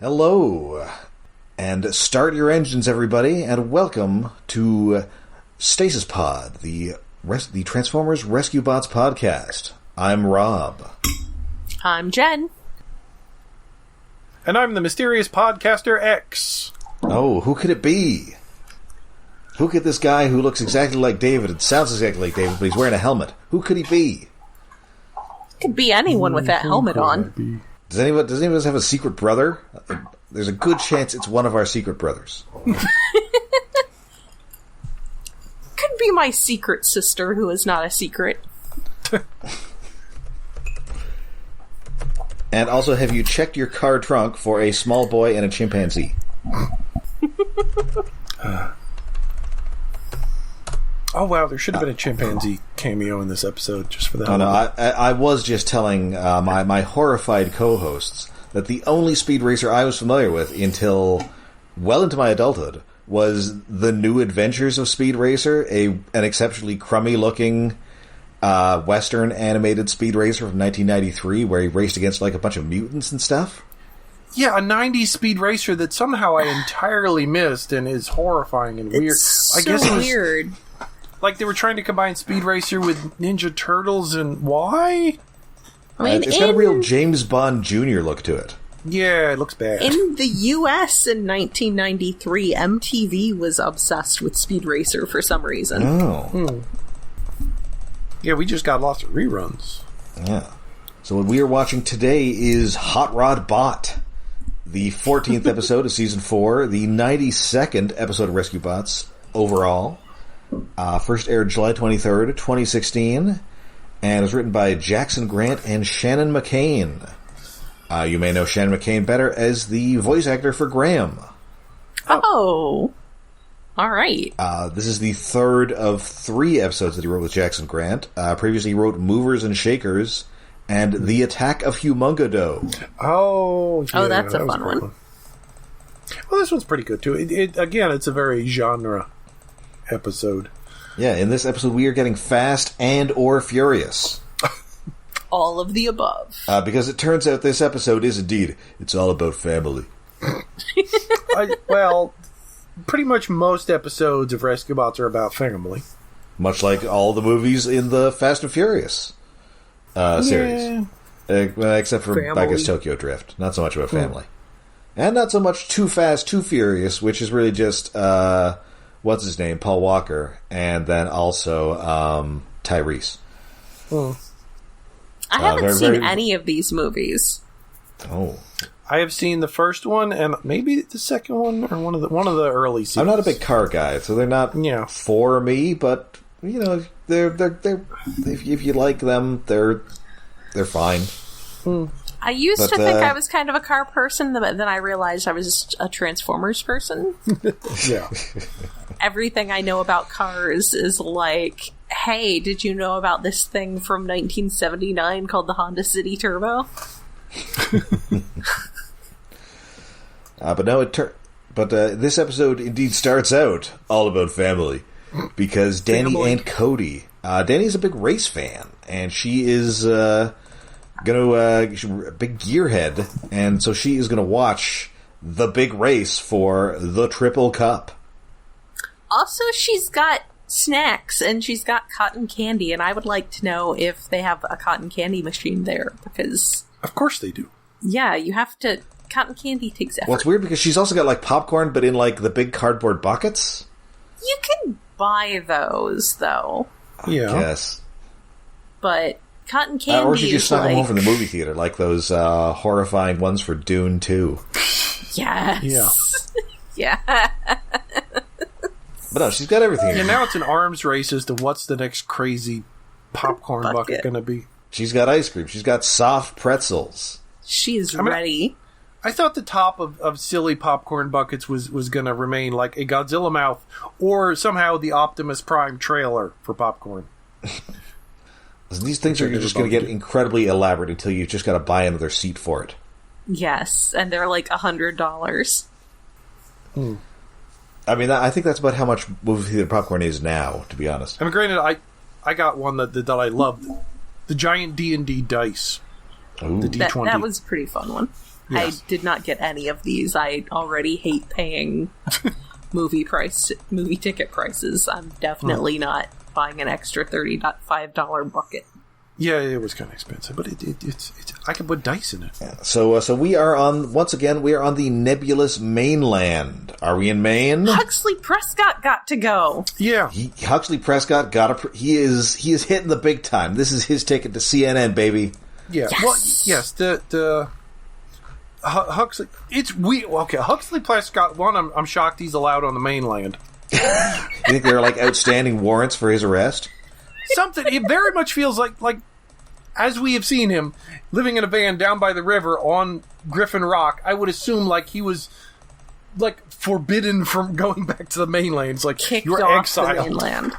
Hello, and start your engines, everybody, and welcome to Stasis Pod, the Transformers Rescue Bots podcast. I'm Rob. I'm Jen. And I'm the mysterious podcaster X. Oh, who could it be? Who could this guy who looks exactly like David and sounds exactly like David, but he's wearing a helmet? Who could he be? Could be anyone with that helmet on. Does anyone else have a secret brother? There's a good chance it's one of our secret brothers. Could be my secret sister, who is not a secret. And also, have you checked your car trunk for a small boy and a chimpanzee? Oh wow, there should have been a chimpanzee cameo in this episode just for that. Oh no, I was just telling my horrified co-hosts that the only Speed Racer I was familiar with until well into my adulthood was The New Adventures of Speed Racer, an exceptionally crummy-looking Western animated Speed Racer from 1993 where he raced against like a bunch of mutants and stuff. Yeah, a 90s Speed Racer that somehow I entirely missed and is horrifying and weird. It's so I guess it was weird. like they were trying to combine Speed Racer with Ninja Turtles, and why? I mean, It's got a real James Bond Jr. look to it. Yeah, it looks bad. In the US in 1993, MTV was obsessed with Speed Racer for some reason. Oh. Yeah, we just got lots of reruns. Yeah. So what we are watching today is Hot Rod Bot, the 14th episode of Season 4, the 92nd episode of Rescue Bots overall. First aired July 23rd, 2016, and was written by Jackson Grant and Shannon McCain. You may know Shannon McCain better as the voice actor for Graham. Oh. All right. This is the third of 3 episodes that he wrote with Jackson Grant. Previously he wrote Movers and Shakers and The Attack of Humongado. Oh, yeah, Oh, that's a that was fun great one. Well, this one's pretty good too. Again, it's a very genre episode. Yeah, in this episode we are getting fast and or furious. All of the above. Because it turns out this episode is indeed, it's all about family. Well, pretty much most episodes of Rescue Bots are about family. Much like all the movies in the Fast and Furious series. Except for, Family. I guess, Tokyo Drift. Not so much about family. And not so much Too Fast, Too Furious, which is really just, what's his name? Paul Walker. And then also Tyrese. I haven't seen any of these movies. Oh. I have seen the first one and maybe the second one or one of the early seasons. I'm not a big car guy, so they're not for me, but you know, they're if you like them, they're fine. I used to think I was kind of a car person, but then I realized I was a Transformers person. Yeah. Everything I know about cars is like, hey, did you know about this thing from 1979 called the Honda City Turbo? But this episode indeed starts out all about family because Dani and Cody. Dani's a big race fan, and she is she's a big gearhead, and so she is gonna watch the big race for the Triple Cup. Also, she's got snacks, and she's got cotton candy, and I would like to know if they have a cotton candy machine there, because... Of course they do. Yeah, you have to... Cotton candy takes effort. Well, it's weird because she's also got, like, popcorn, but in, like, the big cardboard buckets. You can buy those, though. Yeah. I guess. But cotton candy or she just snuck them like... home from the movie theater, like those horrifying ones for Dune 2. Yes. Yeah. Yeah. But no, she's got everything. Yeah, now it's an arms race as to what's the next crazy popcorn bucket going to be. She's got ice cream. She's got soft pretzels. She's ready. I thought the top of silly popcorn buckets was going to remain like a Godzilla mouth or somehow the Optimus Prime trailer for popcorn. These things are just going to get incredibly elaborate until you've just got to buy another seat for it. Yes, and they're like $100. I mean, I think that's about how much movie theater popcorn is now, to be honest. I mean, granted, I got one that I loved. The giant D&D dice. Ooh. The D20. That was a pretty fun one. Yes. I did not get any of these. I already hate paying movie ticket prices. I'm definitely not buying an extra $35 bucket. Yeah, it was kind of expensive, but it's I can put dice in it. Yeah. So we are on the nebulous mainland. Are we in Maine? Huxley Prescott got to go. Yeah, Huxley Prescott he is hitting the big time. This is his ticket to CNN, baby. yeah. Yes. Well, yes. The Huxley. Huxley Prescott. One, I'm shocked he's allowed on the mainland. You think there are like outstanding warrants for his arrest? Something. It very much feels like as we have seen him living in a van down by the river on Griffin Rock. I would assume like he was like forbidden from going back to the mainland. It's like Kicked you're off exiled. the mainland.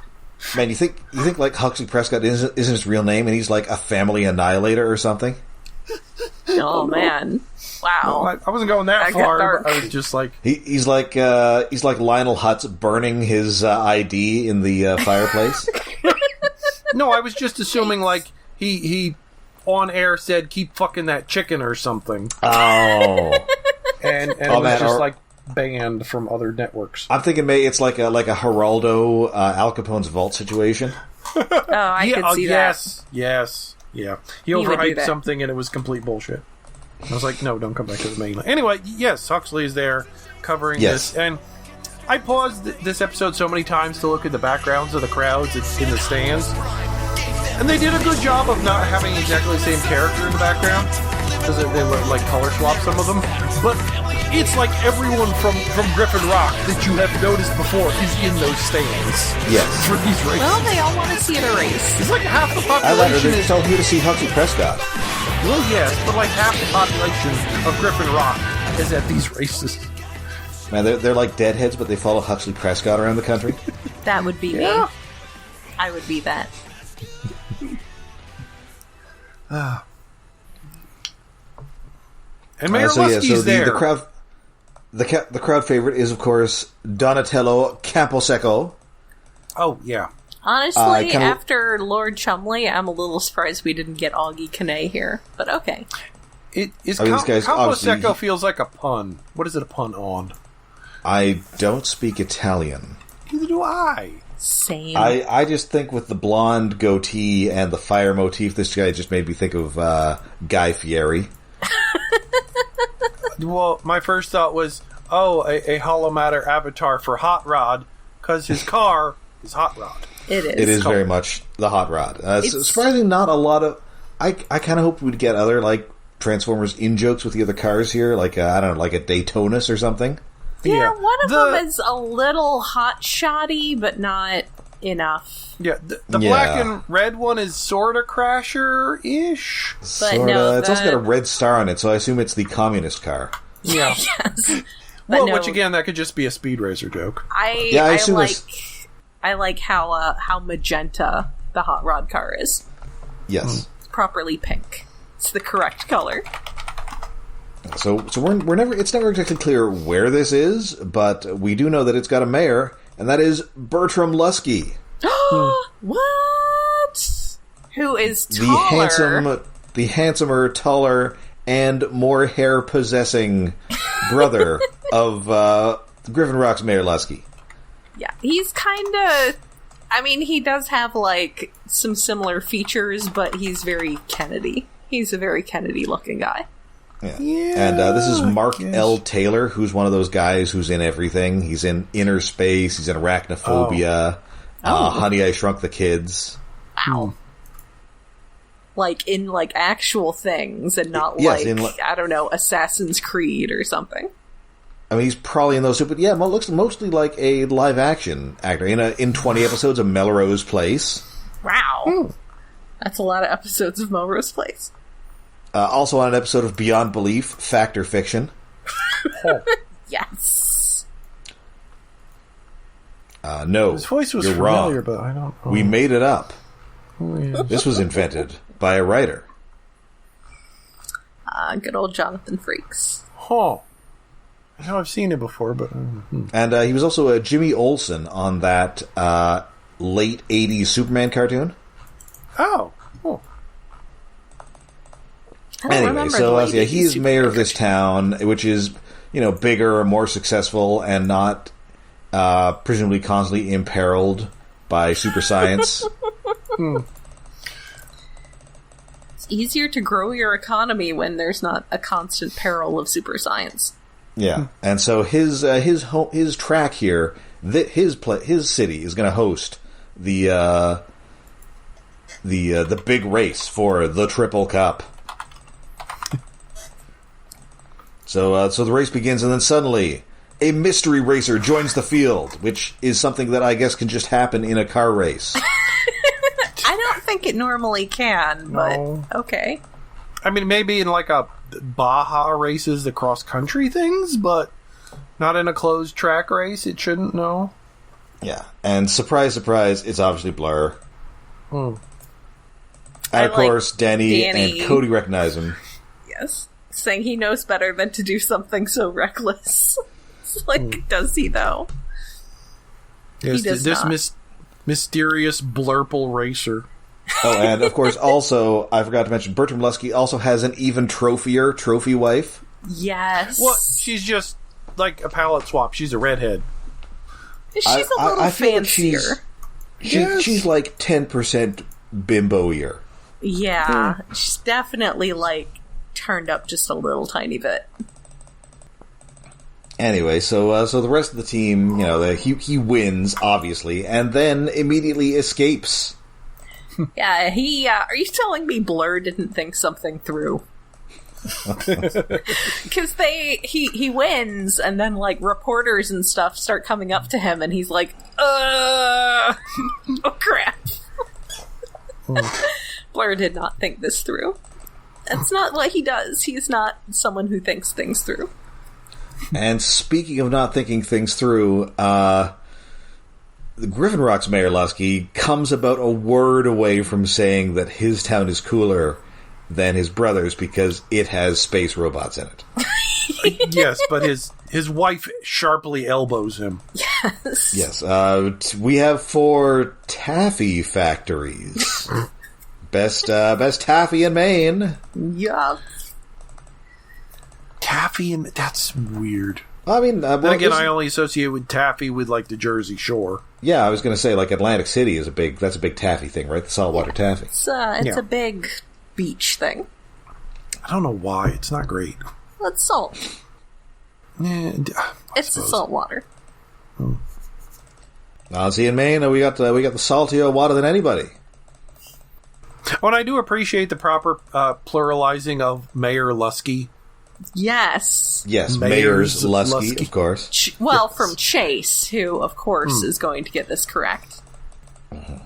Man, you think like Huxley Prescott isn't his real name, and he's like a family annihilator or something? Oh man! Wow. I wasn't going that That got far. dark. But I was just like, He's like Lionel Hutz burning his ID in the fireplace. no, I was just assuming like he on air said keep fucking that chicken or something, Oh, and it was just like banned from other networks. I'm thinking maybe it's like a Geraldo Al Capone's vault situation. Oh, I could see that. Yes. Yeah. He would do overhyped that. something and it was complete bullshit. I was like, no, don't come back to the mainland. Anyway, yes, Huxley is there covering Yes. this. And I paused this episode so many times to look at the backgrounds of the crowds in the stands. And they did a good job of not having exactly the same character in the background. Because they were like color swap some of them. But it's like everyone from Griffin Rock that you have noticed before is in those stands. Yes. For these races. Well, they all want to see the race. It's like half the I thought population they is... told you to see Huxley Prescott. Well, yes, but like half the population of Griffin Rock is at these races. Man, they're like deadheads, but they follow Huxley Prescott around the country. That would be me. I would be that. And Mayor Luskey's there. The crowd favorite is, of course, Donatello Camposeco. Oh, yeah. Honestly, kinda- after Lord Chumley, I'm a little surprised we didn't get Augie Kane here. But okay. This guy's obviously- Camposeco feels like a pun. What is it a pun on? I don't speak Italian. Neither do I. Same. I just think with the blonde goatee and the fire motif, this guy just made me think of Guy Fieri. Well, my first thought was, a hollow matter avatar for Hot Rod, because his car is Hot Rod. It is. It is very much the hot rod. Surprisingly, not a lot of... I kind of hoped we'd get other, like, Transformers in-jokes with the other cars here, like, I don't know, like a Daytonus or something. Yeah, one of them is a little hot shoddy, but not enough. Yeah, the black and red one is sorta Crasher-ish. But Sorta. no, It's also got a red star on it, so I assume it's the communist car. Yeah. Yes. But Well, no, which again, that could just be a Speed Racer joke. I I assume like how magenta the hot rod car is. Yes. It's properly pink. It's the correct color. So we're never. It's never exactly clear where this is, but we do know that it's got a mayor, and that is Bertram Luskey, What? Who is taller? the handsomer, taller, and more hair-possessing brother of Griffin Rock's Mayor Luskey. Yeah, he's kind of... I mean, he does have, like, some similar features, but he's very Kennedy. He's a very Kennedy-looking guy. Yeah. And this is Mark L. Taylor, who's one of those guys who's in everything. He's in Inner Space, he's in Arachnophobia, Honey, I Shrunk the Kids. Wow. Like, in, like, actual things, and not, Yes, I don't know, Assassin's Creed or something. I mean, he's probably in those too, but yeah, looks mostly like a live-action actor. In 20 episodes of Melrose Place. Wow. That's a lot of episodes of Melrose Place. Also on an episode of Beyond Belief, Fact or Fiction. Yes. No, His voice was you're familiar, wrong. but I don't know. We made it up. Oh, yeah. This was invented by a writer. Good old Jonathan Frakes. Huh. I know I've seen it before, but... And he was also Jimmy Olsen on that late 80s Superman cartoon. Oh. Anyway, so he is mayor of this town, which is, bigger, more successful, and not presumably constantly imperiled by super science. It's easier to grow your economy when there's not a constant peril of super science. Yeah, and so his track here, his city is going to host the big race for the Triple Cup. So the race begins, and then suddenly a mystery racer joins the field, which is something that I guess can just happen in a car race. I don't think it normally can, but okay. I mean, maybe in like a Baja races, the cross-country things, but not in a closed track race. It shouldn't, no. Yeah, and surprise, surprise, it's obviously Blurr. And of course, Dani and Cody recognize him. Yes. Saying he knows better than to do something so reckless. It's like, does he though? Yes, he does this not. Mysterious blurple racer. Oh, and of course, also, I forgot to mention, Bertram Luskey also has an even trophy wife. Yes. Well, she's just like a palette swap. She's a redhead. She's a little fancier. She's like 10% bimbo-ier. Yeah, she's definitely like turned up just a little tiny bit. Anyway, so the rest of the team, he wins, obviously, and then immediately escapes. Yeah, are you telling me Blurr didn't think something through? Because he wins, and then like reporters and stuff start coming up to him, and he's like, oh crap. Blurr did not think this through. That's not what he does. He's not someone who thinks things through. And speaking of not thinking things through, the Griffin Rock's Mayor Luskey comes about a word away from saying that his town is cooler than his brother's because it has space robots in it. Yes, but his wife sharply elbows him. Yes. Yes. We have 4 taffy factories. Best taffy in Maine. Yup. Taffy, and that's weird. I mean, then again, I only associate with taffy with like the Jersey Shore. Yeah, I was going to say like Atlantic City is a big taffy thing, right? The saltwater taffy. It's a big beach thing. I don't know why. It's not great. Well, it's salt. Yeah, it's the salt water. See, in Maine, we got the saltier water than anybody. Oh, and I do appreciate the proper pluralizing of Mayor Luskey. Yes. Yes, Mayor's Luskey, of course. From Chase, who, of course, is going to get this correct. Mm-hmm.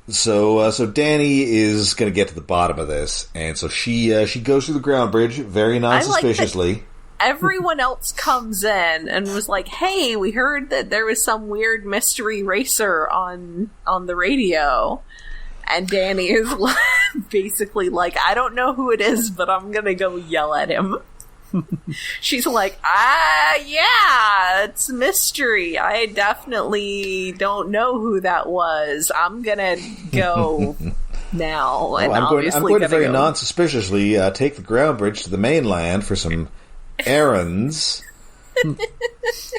So Dani is going to get to the bottom of this, and so she goes through the ground bridge very non-suspiciously. Like everyone else comes in and was like, "Hey, we heard that there was some weird mystery racer on the radio." And Dani is basically like, I don't know who it is, but I'm gonna go yell at him. She's like, yeah, it's a mystery. I definitely don't know who that was. I'm gonna go now. And I'm going to very non-suspiciously take the ground bridge to the mainland for some errands.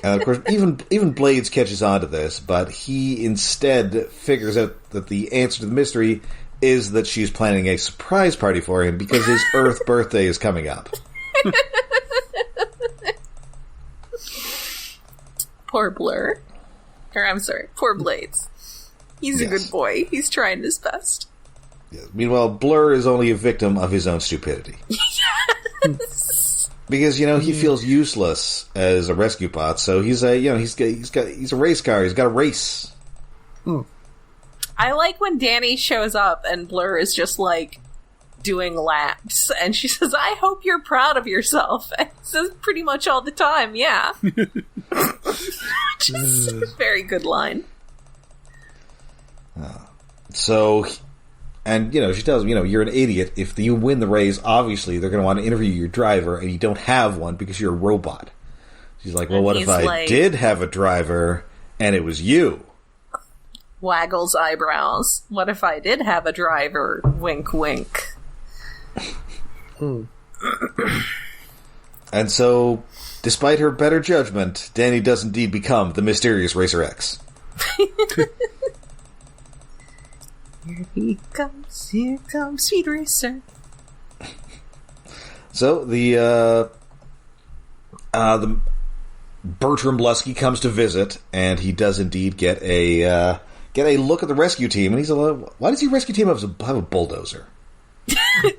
And of course, even Blades catches on to this, but he instead figures out that the answer to the mystery is that she's planning a surprise party for him because his Earth birthday is coming up. Poor Blurr. Poor Blades. He's a good boy. He's trying his best. Yes. Meanwhile, Blurr is only a victim of his own stupidity. Yes. Because he feels useless as a rescue bot, so he's a race car. He's got a race. I like when Dani shows up and Blurr is just like doing laps, and she says, "I hope you're proud of yourself." And he says pretty much all the time, "Yeah," which is a very good line. So. And, she tells him, you're an idiot. If you win the race, obviously they're going to want to interview your driver, and you don't have one because you're a robot. She's like, well, what if I did have a driver, and it was you? Waggles eyebrows. What if I did have a driver? Wink, wink. And so, despite her better judgment, Dani does indeed become the mysterious Racer X. Here comes Speed Racer. So the Bertram Luskey comes to visit, and he does indeed get a look at the rescue team. And he's why does the rescue team have a bulldozer?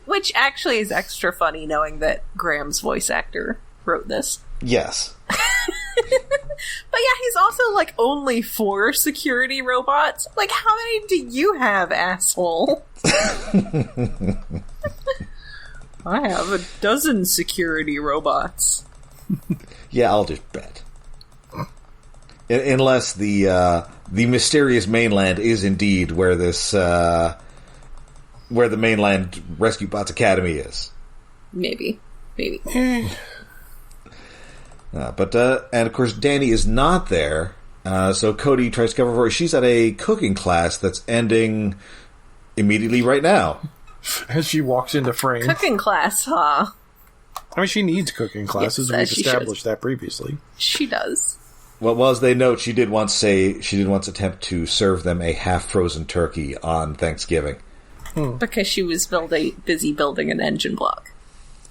Which actually is extra funny, knowing that Graham's voice actor wrote this. Yes. But yeah, he's also like only 4 security robots. Like, how many do you have, asshole? I have a dozen security robots. Yeah, I'll just bet. Unless the mysterious mainland is indeed where the mainland Rescue Bots Academy is. Maybe. But of course, Dani is not there. So Cody tries to cover for her. She's at a cooking class that's ending immediately right now. As she walks into frame. Cooking class, huh? I mean, she needs cooking classes. Yes, We've established that previously. She does. Well, as they note, she did once attempt to serve them a half-frozen turkey on Thanksgiving. Because she was busy building an engine block.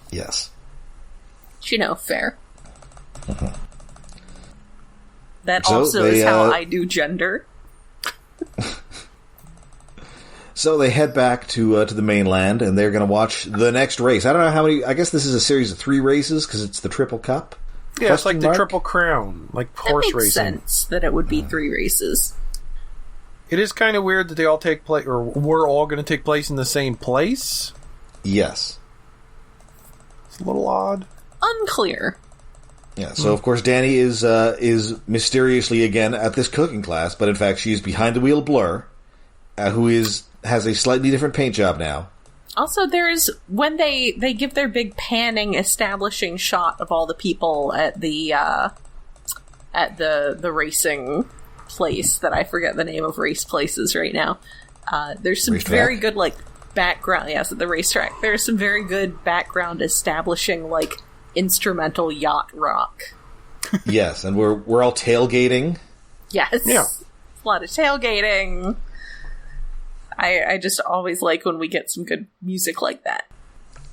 Yes. Fair. Uh-huh. That also is how I do gender. So they head back to the mainland, and they're going to watch the next race. I don't know how many. I guess this is a series of 3 races because it's the Triple Cup. Yeah, it's like the Triple Crown, like horse racing. It makes racing. sense that it would be 3 races. It is kind of weird that they all take place, or we're all going to take place in the same place. Yes, it's a little odd. Unclear. Yeah. So of course Dani is mysteriously again at this cooking class, but in fact she's behind the wheel of Blurr, who has a slightly different paint job now. Also, when they give their big panning establishing shot of all the people at the racing place that I forget the name of race places right now. There's some racetrack? very good background. Yes, at the racetrack. There's some very good background establishing instrumental yacht rock. Yes, and we're all tailgating. Yes. Yeah. A lot of tailgating. I just always like when we get some good music like that.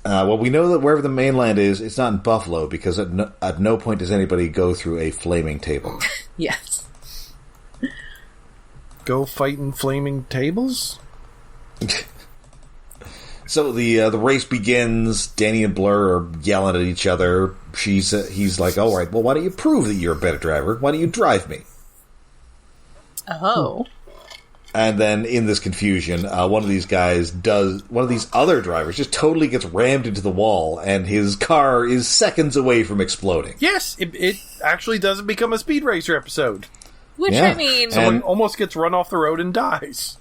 Well, we know that wherever the mainland is, it's not in Buffalo, because at no point does anybody go through a flaming table. Yes. Go fighting flaming tables? So the race begins. Dani and Blurr are yelling at each other. He's like, all right, well, why don't you prove that you're a better driver? Why don't you drive me? Oh. And then in this confusion, one of these other drivers just totally gets rammed into the wall, and his car is seconds away from exploding. Yes, it actually doesn't become a Speed Racer episode. Which, yeah. I mean... Someone almost gets run off the road and dies.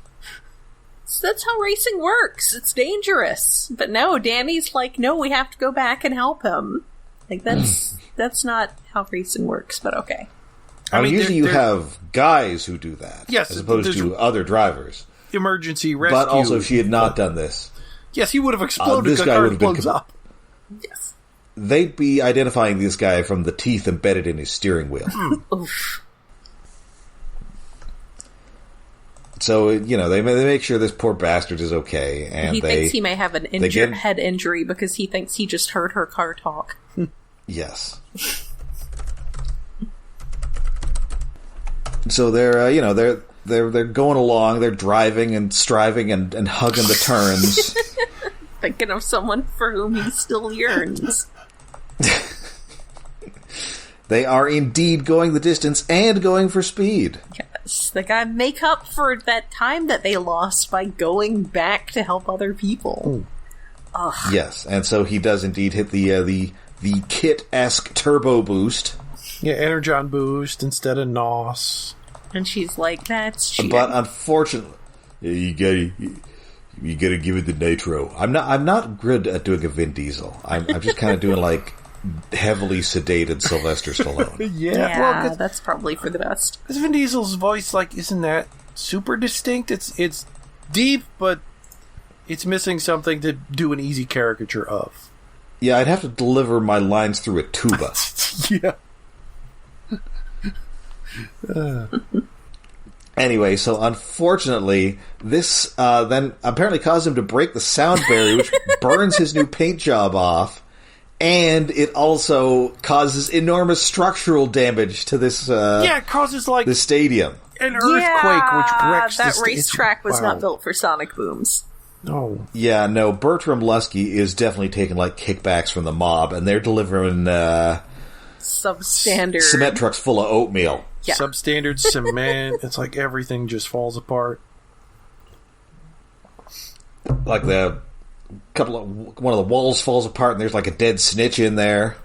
So that's how racing works. It's dangerous. But no, Dani's like, no, we have to go back and help him. That's not how racing works, but okay. I mean, usually you have guys who do that, yes, as opposed to other drivers. Emergency rescue. But also, if she had not done this... Yes, he would have exploded. This guy would have been... up. Yes. They'd be identifying this guy from the teeth embedded in his steering wheel. Oof. So, they make sure this poor bastard is okay. And he thinks he may have an head injury because he thinks he just heard her car talk. Yes. So they're going along, they're driving and striving and hugging the turns. Thinking of someone for whom he still yearns. They are indeed going the distance and going for speed. Yes, they gotta make up for that time that they lost by going back to help other people. Ugh. Yes, and so he does indeed hit the Kit-esque turbo boost. Yeah, Energon boost instead of NOS. And she's like, that's cheating. But unfortunately, you gotta give it the nitro. I'm not good at doing a Vin Diesel. I'm just kind of doing heavily sedated Sylvester Stallone. Yeah, well, that's probably for the best. Because Vin Diesel's voice, isn't that super distinct? It's deep, but it's missing something to do an easy caricature of. Yeah, I'd have to deliver my lines through a tuba. Yeah. Anyway, so unfortunately, this then apparently caused him to break the sound barrier, which burns his new paint job off, and it also causes enormous structural damage to this. It causes the stadium. An earthquake, which wrecks that racetrack was not built for sonic booms. No. Yeah, no. Bertram Luskey is definitely taking kickbacks from the mob, and they're delivering substandard cement trucks full of oatmeal. Yeah. Substandard cement. It's like everything just falls apart. Like one of the walls falls apart, and there's like a dead snitch in there.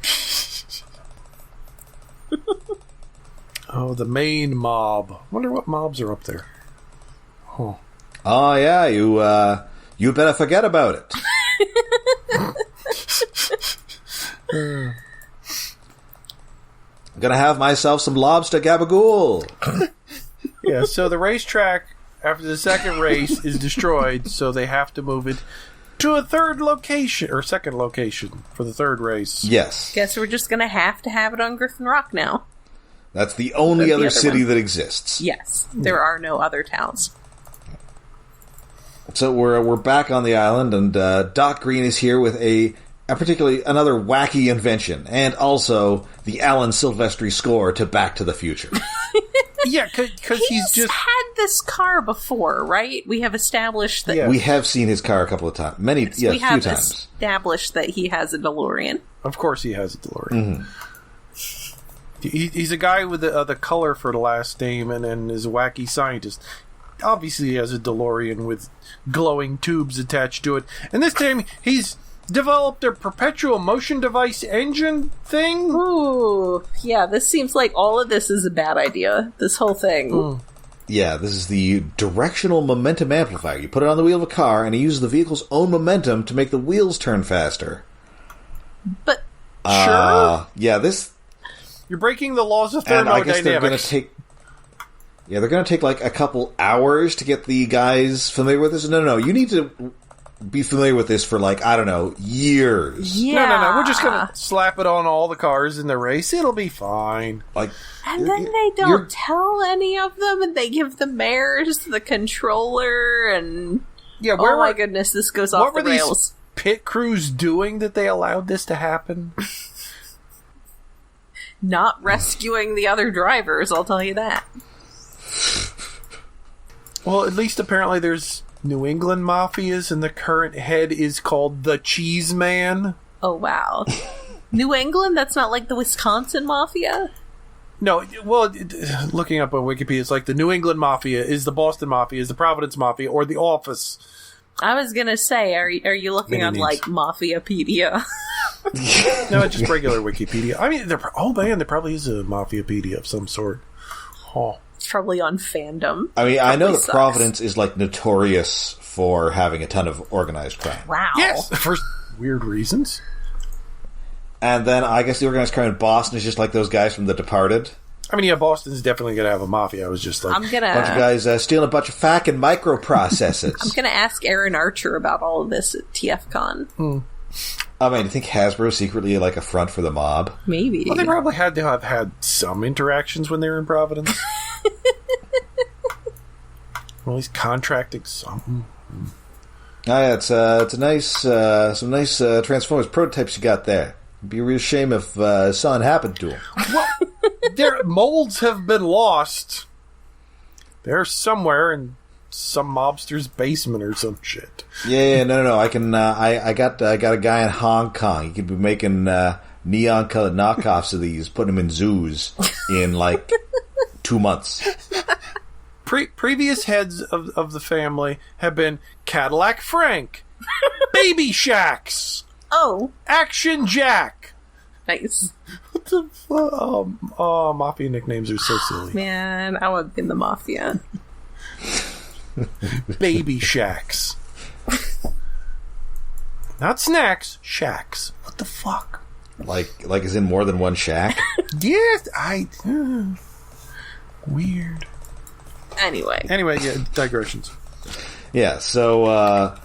Oh, the main mob. Wonder what mobs are up there. Oh. Oh yeah, you better forget about it. I'm gonna have myself some lobster gabagool. Yeah, so the racetrack, after the second race, is destroyed, so they have to move it to a second location for the third race. Yes. Guess we're just gonna have to have it on Griffin Rock now. That's the only other city that exists. Yes, there are no other towns. So we're back on the island, and Doc Green is here with another wacky invention, and also the Alan Silvestri score to Back to the Future. Yeah, because he's just had this car before, right? We have established that. Yeah. We have seen his car a couple of times, a few times. Established that he has a DeLorean. Of course, he has a DeLorean. Mm-hmm. He's a guy with the color for the last name, and is a wacky scientist. Obviously, he has a DeLorean with glowing tubes attached to it. And this time, he's developed a perpetual motion device engine thing. Ooh, yeah, this seems like all of this is a bad idea. This whole thing. Mm. Yeah, this is the directional momentum amplifier. You put it on the wheel of a car, and it uses the vehicle's own momentum to make the wheels turn faster. But sure, yeah, this. You're breaking the laws of And I thermodynamics. guess they're going to take. Yeah, they're going to take like a couple hours to get the guys familiar with this. No, you need to be familiar with this for I don't know, years. yeah, No. We're just going to slap it on all the cars in the race. It'll be fine. And then they don't tell any of them, and they give the mayors the controller, and oh my goodness, this goes off the rails. What were these pit crews doing that they allowed this to happen? Not rescuing the other drivers, I'll tell you that. Well, at least apparently there's New England mafias, and the current head is called the Cheese Man. Oh, wow. New England? That's not like the Wisconsin Mafia? No, well, looking up on Wikipedia, it's like the New England Mafia is the Boston Mafia, is the Providence Mafia, or the Office. I was gonna say, are you looking on, Mafiapedia? No, it's just regular Wikipedia. I mean, there probably is a Mafiapedia of some sort. Oh. It's probably on fandom. I mean, I know that Providence is notorious for having a ton of organized crime. Wow. Yes, for weird reasons. And then I guess the organized crime in Boston is just like those guys from The Departed. I mean, yeah, Boston's definitely going to have a mafia. I was just like... bunch of guys stealing a bunch of fucking microprocessors. I'm going to ask Aaron Archer about all of this at TFCon. I mean, do you think Hasbro's secretly a front for the mob? Maybe. Well, they probably had to have had some interactions when they were in Providence. Well, he's contracting something. Yeah, it's a nice, some nice Transformers prototypes you got there. It'd be a real shame if something happened to them. Well, their molds have been lost. They're somewhere in some mobster's basement or some shit. Yeah, no. I can. I got a guy in Hong Kong. He could be making neon colored knockoffs of these, putting them in zoos in 2 months. Previous heads of the family have been Cadillac Frank, Baby Shacks, Action Jack. Nice. What the fuck? Oh, mafia nicknames are so silly. Man, I would be in the mafia. Baby Shacks. Not snacks, shacks. What the fuck? Like is in more than one shack? Yes, weird. Anyway, yeah, digressions. Yeah, so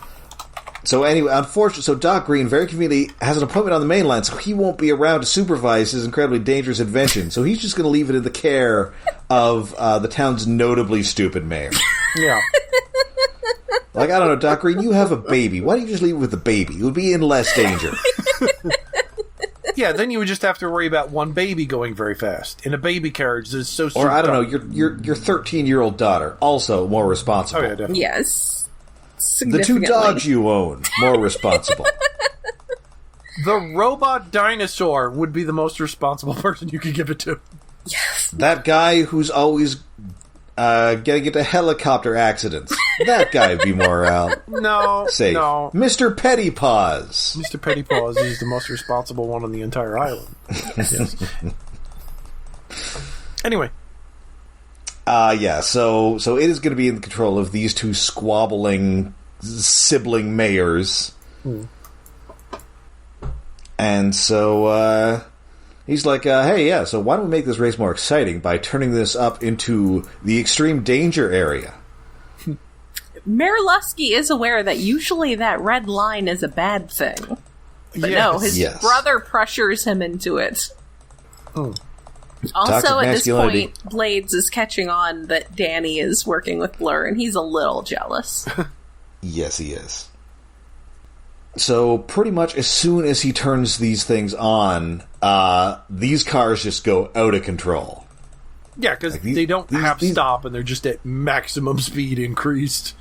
So anyway, unfortunately, so Doc Green very conveniently has an appointment on the main line, so he won't be around to supervise his incredibly dangerous invention. So he's just going to leave it in the care of the town's notably stupid mayor. Yeah. Like, I don't know, Doc Green, you have a baby. Why don't you just leave it with the baby? It would be in less danger. Yeah, then you would just have to worry about one baby going very fast. In a baby carriage, it's so Or, I don't know, your 13-year-old daughter, also more responsible. Oh, yeah, definitely. Yes. The 2 dogs you own, more responsible. The robot dinosaur would be the most responsible person you could give it to. Yes. That guy who's always getting into helicopter accidents. That guy would be more safe. No. Mr. Pettypaws. Mr. Pettypaws is the most responsible one on the entire island. Yes. Anyway. Yeah, so it is going to be in the control of these 2 squabbling sibling mayors. And so he's like, hey, yeah, so why don't we make this race more exciting by turning this up into the extreme danger area? Mayor Luskey is aware that usually that red line is a bad thing. But no, his brother pressures him into it. Oh. Also, at this point, Blades is catching on that Dani is working with Blurr, and he's a little jealous. Yes, he is. So, pretty much as soon as he turns these things on, these cars just go out of control. Yeah, because they don't have stop, and they're just at maximum speed increased.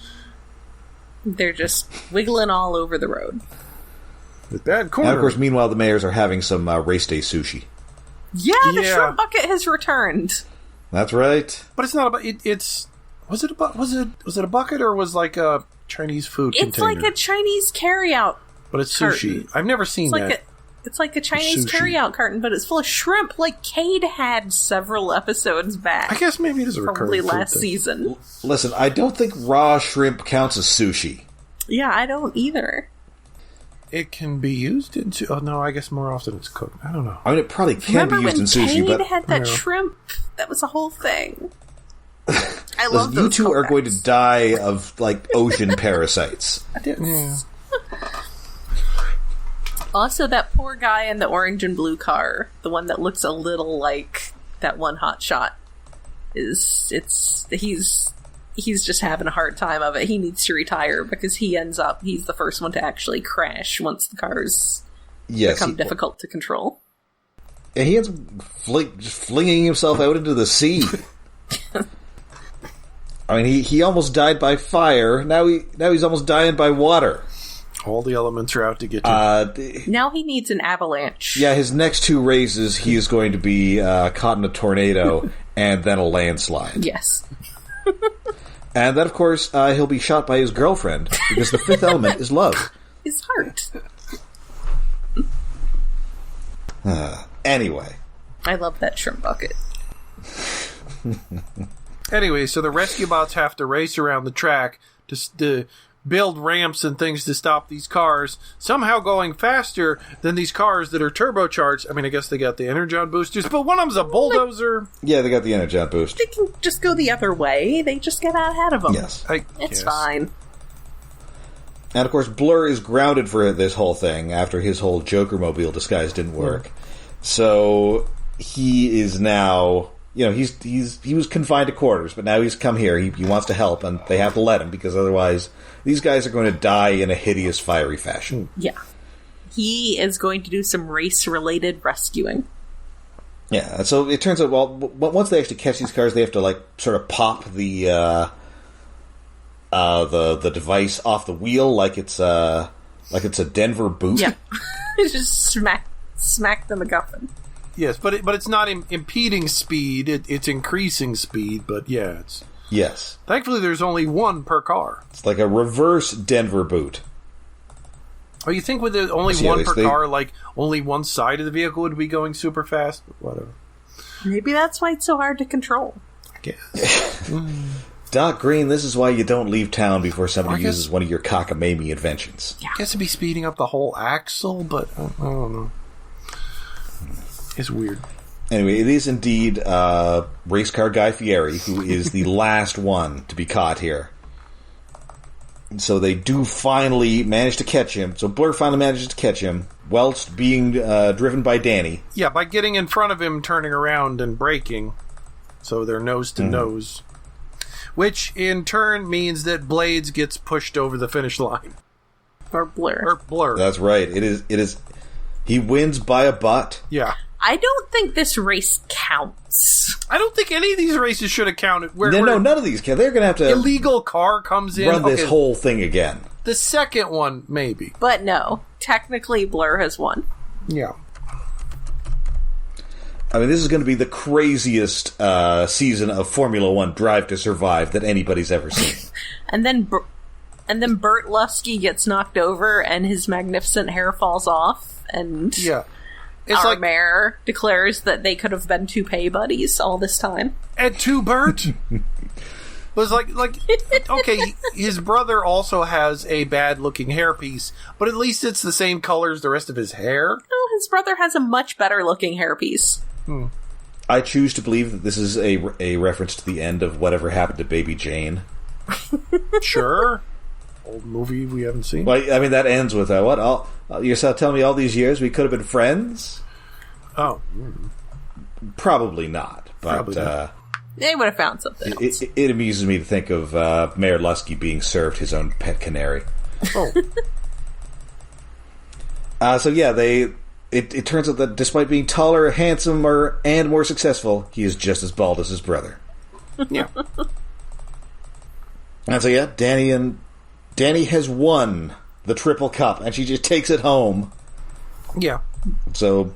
They're just wiggling all over the road. With bad corner. And, of course, meanwhile, the mayors are having some race day sushi. Yeah, the shrimp bucket has returned. That's right. But it's not about it's. Was it a bucket or was like a Chinese food container? It's like a Chinese carryout. But it's sushi. Carton. I've never seen that. It's like a Chinese carryout carton, but it's full of shrimp, like Cade had several episodes back. I guess maybe it is a recurring probably last season. Listen, I don't think raw shrimp counts as sushi. Yeah, I don't either. It can be used in... Oh, no, I guess more often it's cooked. I don't know. I mean, it probably can be used in sushi, but... Cade had that shrimp? That was a whole thing. I love those. You two are going to die of, like, ocean parasites. Yeah. Also, that poor guy in the orange and blue car, the one that looks a little like that one hot shot, he's just having a hard time of it. He needs to retire because he's the first one to actually crash once the cars become difficult to control. Yeah, he ends up just flinging himself out into the sea. I mean, he almost died by fire. Now he's almost dying by water. All the elements are out to get you. Now he needs an avalanche. Yeah, his next 2 races, he is going to be caught in a tornado and then a landslide. Yes. And then, of course, he'll be shot by his girlfriend, because the 5th element is love. His heart. Anyway. I love that shrimp bucket. Anyway, so the rescue bots have to race around the track to build ramps and things to stop these cars, somehow going faster than these cars that are turbocharged. I mean, I guess they got the energon boosters, but one of them's a bulldozer. Yeah, they got the energon boost. They can just go the other way. They just get out ahead of them. Yes. It's fine. And, of course, Blurr is grounded for this whole thing after his whole Joker-mobile disguise didn't work. So he is now... You know, he was confined to quarters, but now he's come here. He wants to help, and they have to let him, because otherwise these guys are going to die in a hideous, fiery fashion. Yeah. He is going to do some race-related rescuing. Yeah, and so it turns out, well, once they actually catch these cars, they have to, like, sort of pop the device off the wheel like it's a Denver boot. Yeah. Just smack the MacGuffin. Yes, but it's not impeding speed. It's increasing speed, but yeah, it's... Yes. Thankfully, there's only one per car. It's like a reverse Denver boot. Oh, you think with only one per car, like, only one side of the vehicle would be going super fast? Whatever. Maybe that's why it's so hard to control. I guess. Doc Green, this is why you don't leave town before somebody uses one of your cockamamie inventions. Yeah. I guess it'd be speeding up the whole axle, but I don't know. It's weird. Anyway, it is indeed race car Guy Fieri who is the last one to be caught here. So they do finally manage to catch him. So Blurr finally manages to catch him whilst being driven by Dani. Yeah, by getting in front of him, turning around, and braking. So they're nose to nose. Which, in turn, means that Blades gets pushed over the finish line. Or Blurr. Or Blurr. That's right. It is. He wins by a butt. Yeah. I don't think this race counts. I don't think any of these races should have counted. No, none of these can. They're going to have to... Illegal car comes in. Run this whole thing again. The second one, maybe. But no. Technically, Blurr has won. Yeah. I mean, this is going to be the craziest season of Formula One Drive to Survive that anybody's ever seen. And then Burt Luskey gets knocked over and his magnificent hair falls off. And... Yeah. It's our mayor declares that they could have been toupee buddies all this time. And to Bert was like, okay, his brother also has a bad-looking hairpiece, but at least it's the same color as the rest of his hair. No, his brother has a much better-looking hairpiece. I choose to believe that this is a reference to the end of Whatever Happened to Baby Jane. Sure. Old movie we haven't seen. Well, I mean, that ends with, what? You're telling me all these years we could have been friends? Oh. Probably not. But Probably not. They would have found something else. It amuses me to think of Mayor Luskey being served his own pet canary. Oh. So yeah, it turns out that despite being taller, handsomer, and more successful, he is just as bald as his brother. Yeah. And so yeah, Dani has won the Triple Cup, and she just takes it home. Yeah. So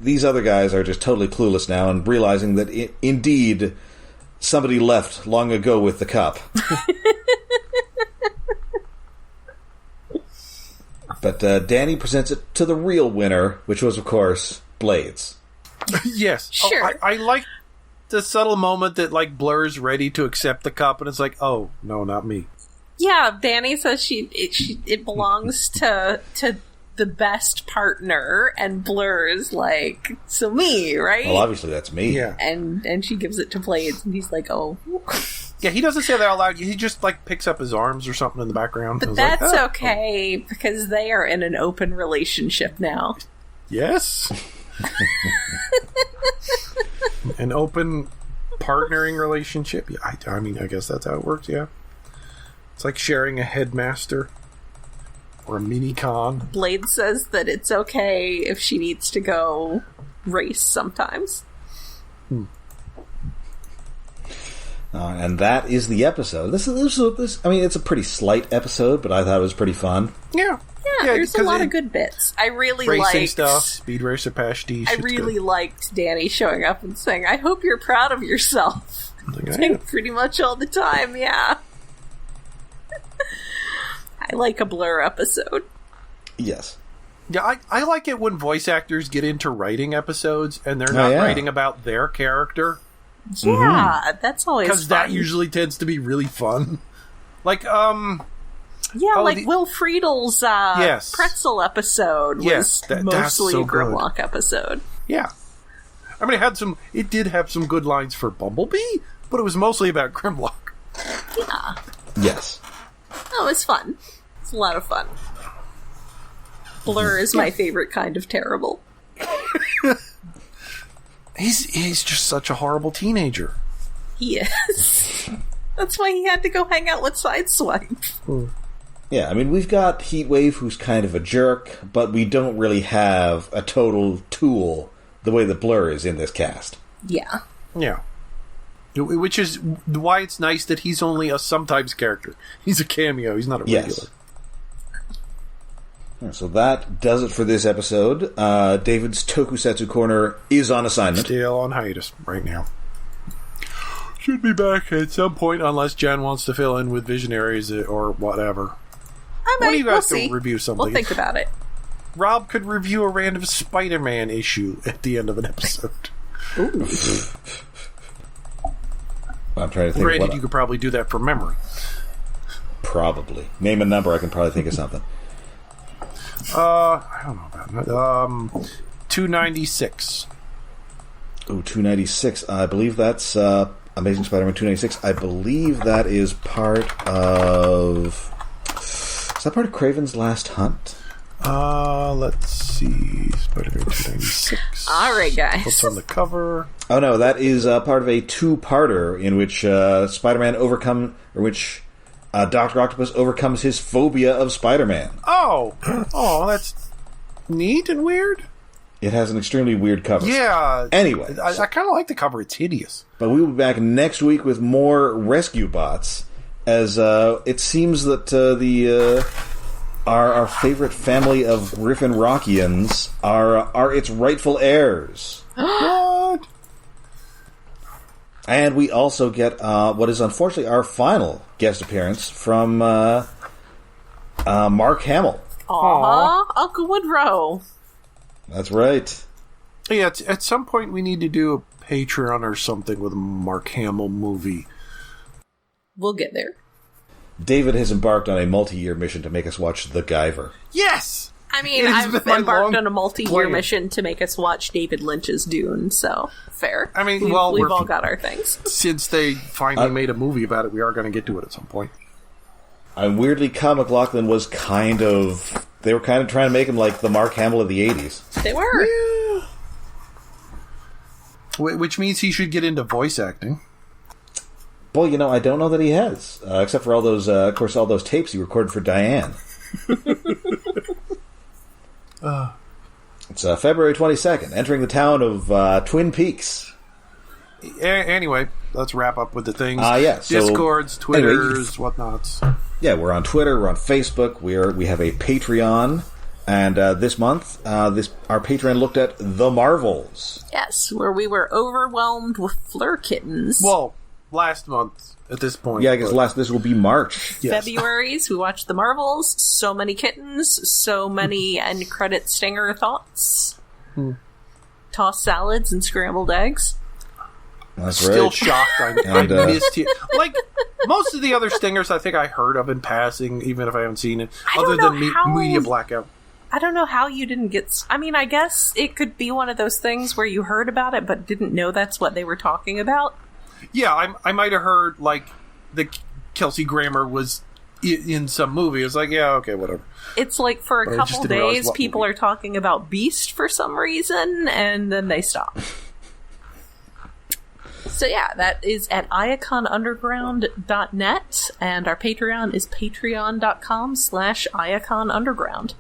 these other guys are just totally clueless now and realizing that indeed somebody left long ago with the cup. But Dani presents it to the real winner, which was, of course, Blades. Yes. Sure. I like the subtle moment that, like, Blurr's ready to accept the cup, and it's like, oh, no, not me. Yeah, Dani says it belongs to the best partner, and Blurr is like, so me, right? Well, obviously that's me. Yeah. And she gives it to Blades, and he's like, oh. Yeah, he doesn't say that out loud. He just, like, picks up his arms or something in the background. But that's okay, because they are in an open relationship now. Yes. An open partnering relationship. Yeah, I mean, I guess that's how it works, yeah. It's like sharing a headmaster or a mini-con. Blade says that it's okay if she needs to go race sometimes. And that is the episode. This, I mean, it's a pretty slight episode, but I thought it was pretty fun. Yeah. Yeah, there's a lot of good bits. I really liked... Racing stuff, Speed Racer pastiche. I really liked Dani showing up and saying, I hope you're proud of yourself. Like, pretty much all the time, yeah. I like a Blurr episode. Yes. Yeah, I like it when voice actors get into writing episodes and they're not writing about their character. Yeah, that's always fun. Because that usually tends to be really fun. Like, Will Friedel's pretzel episode was mostly a Grimlock episode. Yeah. I mean, it did have some good lines for Bumblebee, but it was mostly about Grimlock. Yeah. Yes. Oh, it was fun. It's a lot of fun. Blurr is my favorite kind of terrible. He's just such a horrible teenager. He is. That's why he had to go hang out with Sideswipe. Yeah, I mean, we've got Heatwave, who's kind of a jerk, but we don't really have a total tool the way that Blurr is in this cast. Yeah. Yeah. Which is why it's nice that he's only a sometimes character. He's a cameo. He's not a regular. Yes. So that does it for this episode. David's Tokusatsu Corner is on assignment. Still on hiatus right now. Should be back at some point unless Jen wants to fill in with Visionaries or whatever. I might. What do you guys we'll see. Review something? We'll think about it. Rob could review a random Spider-Man issue at the end of an episode. Ooh. I'm trying to think. Granted, you could probably do that from memory. Probably. Name a number, I can probably think of something. I don't know about that. 296. Ooh, 296. I believe that's Amazing Spider-Man 296. I believe that is part of that part of Kraven's Last Hunt? Let's see. Spider-Man 296. All right, guys. What's on the cover? Oh no, that is part of a two-parter in which Spider-Man Dr. Octopus overcomes his phobia of Spider-Man. Oh, that's neat and weird. It has an extremely weird cover. Yeah. Anyway. I kind of like the cover. It's hideous. But we will be back next week with more Rescue Bots, as it seems that our favorite family of Griffin Rockians are its rightful heirs. What? And we also get what is unfortunately our final guest appearance from Mark Hamill. Aww, Uncle Woodrow. That's right. Yeah, at some point we need to do a Patreon or something with a Mark Hamill movie. We'll get there. David has embarked on a multi-year mission to make us watch The Guyver. Yes! I mean, I've embarked on a multi-year mission to make us watch David Lynch's Dune, so fair. I mean, we've all got our things. Since they finally made a movie about it, we are going to get to it at some point. And weirdly, Kyle MacLachlan was they were kind of trying to make him like the Mark Hamill of the 80s. They were. Yeah. Which means he should get into voice acting. Well, I don't know that he has, except for all those, of course, all those tapes he recorded for Diane. It's February 22nd, entering the town of Twin Peaks. Anyway, let's wrap up with the things. Yeah. Discords, Twitters, whatnots. Yeah, we're on Twitter, we're on Facebook, we have a Patreon, and this month, our Patreon looked at The Marvels. Yes, where we were overwhelmed with Fleur kittens. Well, last month at this point. Yeah, I guess this will be March. Yes. February's, we watched The Marvels, so many kittens, so many end credit stinger thoughts. Tossed salads and scrambled eggs. That's Still right. shocked I missed you. Like, most of the other stingers I think I heard of in passing, even if I haven't seen it, other than Media Blackout. I don't know how you didn't get... I mean, I guess it could be one of those things where you heard about it but didn't know that's what they were talking about. Yeah, I might have heard, like, that Kelsey Grammer was in some movie. It was like, yeah, okay, whatever. It's like for a couple days, people are talking about Beast for some reason, and then they stop. So yeah, that is at iaconunderground.net, and our Patreon is patreon.com/iaconunderground.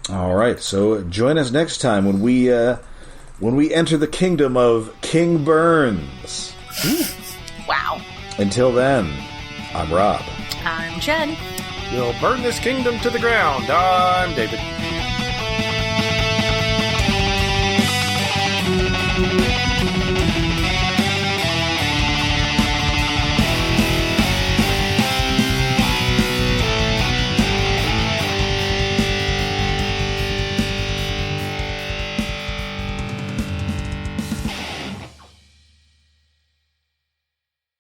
All right, so join us next time when we enter the kingdom of King Burns. Wow. Until then, I'm Rob. I'm Jen. We'll burn this kingdom to the ground. I'm David.